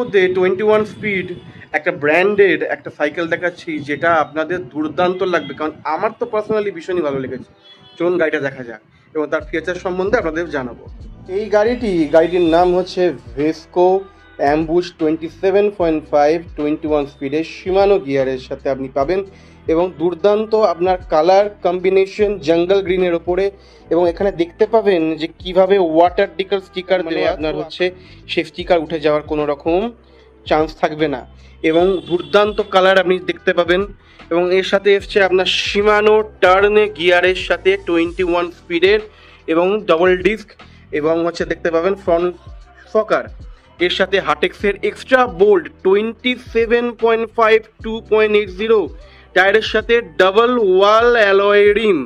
মধ্যে 21 স্পিড একটা ব্র্যান্ডেড একটা সাইকেল দেখাচ্ছি, যেটা আপনাদের দুর্দান্ত লাগবে, কারণ আমার তো পার্সোনালি ভীষণই ভালো লেগেছে। চলুন গাড়িটা দেখা যাক এবং তার ফিচার সম্বন্ধে আপনাদের জানাবো। এই গাড়িটির নাম হচ্ছে ভেস্কো অ্যাম্বুশ 27.5 21 স্পিডের শিমানো গিয়ারের সাথে আপনি পাবেন, এবং দুর্দান্ত আপনার কালার কম্বিনেশন জঙ্গল গ্রিনের ওপরে। এবং এখানে দেখতে পাবেন যে কিভাবে ওয়াটার ডিকাল স্টিকার মানে আপনার হচ্ছে সেই স্টিকার উঠে যাওয়ার কোনো রকম চান্স থাকবে না, এবং দুর্দান্ত কালার আপনি দেখতে পাবেন। এবং এর সাথে এসছে আপনার শিমানো টার্নে গিয়ারের সাথে 21 স্পিডের এবং ডবল ডিস্ক, এবং হচ্ছে দেখতে পাবেন ফ্রন্ট ফকার। এর সাথে হাটেক্সের এক্সট্রা বোল্ড 27.5 2.80 টায়ারের সাথে ডাবল ওয়াল অ্যালয় রিম,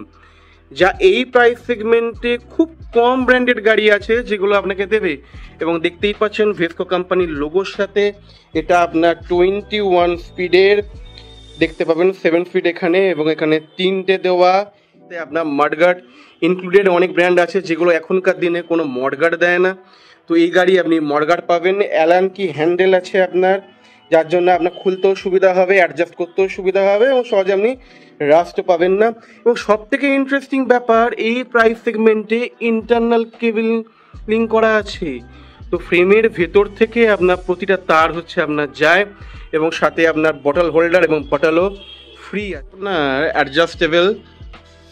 যা এই প্রাইস সেগমেন্টে খুব কম ব্র্যান্ডেড গাড়ি আছে যেগুলো আপনাকে দেবে। এবং দেখতেই পাচ্ছেন ভেস্কো কোম্পানির লোগোর সাথে এটা আপনার 21 স্পিডের দেখতে পাবেন 7 স্পিড এখানে, এবং এখানে 3টে দেওয়া আপনার মাডগার্ড ইনক্লুডেড। অনেক ব্র্যান্ড আছে যেগুলো এখনকার দিনে কোনো মডগার্ড দেয় না, তো এই গাড়ি আপনি মডগার্ড পাবেন। অ্যালান কি হ্যান্ডেল আছে আপনার, যার জন্য আপনার খুলতেও সুবিধা হবে, অ্যাডজাস্ট করতেও সুবিধা হবে, এবং সহজে আপনি রাস্টও পাবেন না। এবং সব থেকে ইন্টারেস্টিং ব্যাপার, এই প্রাইস সেগমেন্টে ইন্টারনাল কেবল লিঙ্ক করা আছে, তো ফ্রেমের ভেতর থেকে আপনার প্রতিটা তার হচ্ছে আপনার যায়, এবং সাথে আপনার বটল হোল্ডার এবং বটলও ফ্রি। আপনার অ্যাডজাস্টেবল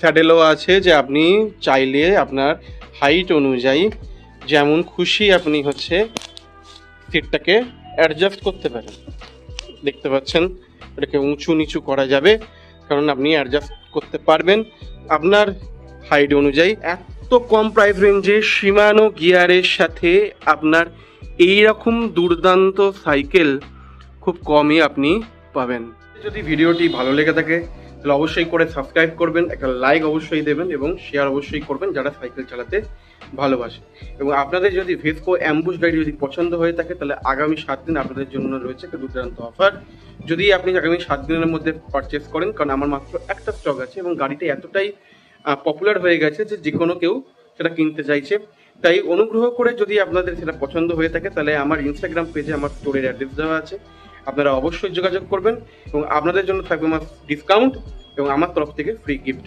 স্যাডেলও আছে, যে আপনি চাইলে আপনার হাইট অনুযায়ী যেমন খুশি আপনি হচ্ছে সিটটাকে অ্যাডজাস্ট করতে পারেন। দেখতে পাচ্ছেন এটাকে উঁচু নিচু করা যাবে, কারণ আপনি অ্যাডজাস্ট করতে পারবেন আপনার হাইট অনুযায়ী। এত কম প্রাইস রেঞ্জে শিমানো গিয়ারের সাথে আপনার এই রকম দুর্দান্ত সাইকেল খুব কমই আপনি পাবেন। যদি ভিডিওটি ভালো লেগে থাকে তাহলে অবশ্যই করে সাবস্ক্রাইব করবেন, একটা লাইক অবশ্যই দেবেন, এবং শেয়ার অবশ্যই করবেন যারা সাইকেল চালাতে ভালোবাসে। এবং আপনাদের যদি ভেস্কো অ্যাম্বুশ গাড়ি যদি পছন্দ হয়ে থাকে তাহলে আগামী 7 দিন আপনাদের জন্য রয়েছে একটা দুর্দান্ত অফার। যদি আপনি আগামী 7 দিনের মধ্যে পারচেস করেন, কারণ আমার মাত্র একটা স্টক আছে এবং গাড়িটা এতটাই পপুলার হয়ে গেছে যে কোনো কেউ সেটা কিনতে চাইছে। তাই অনুগ্রহ করে যদি আপনাদের সেটা পছন্দ হয়ে থাকে তাহলে আমার ইনস্টাগ্রাম পেজে আমার স্টোরের অ্যাড্রেস দেওয়া আছে, আপনারা অবশ্যই যোগাযোগ করবেন, এবং আপনাদের জন্য থাকবে আমার ডিসকাউন্ট এবং আমার তরফ থেকে ফ্রি গিফট।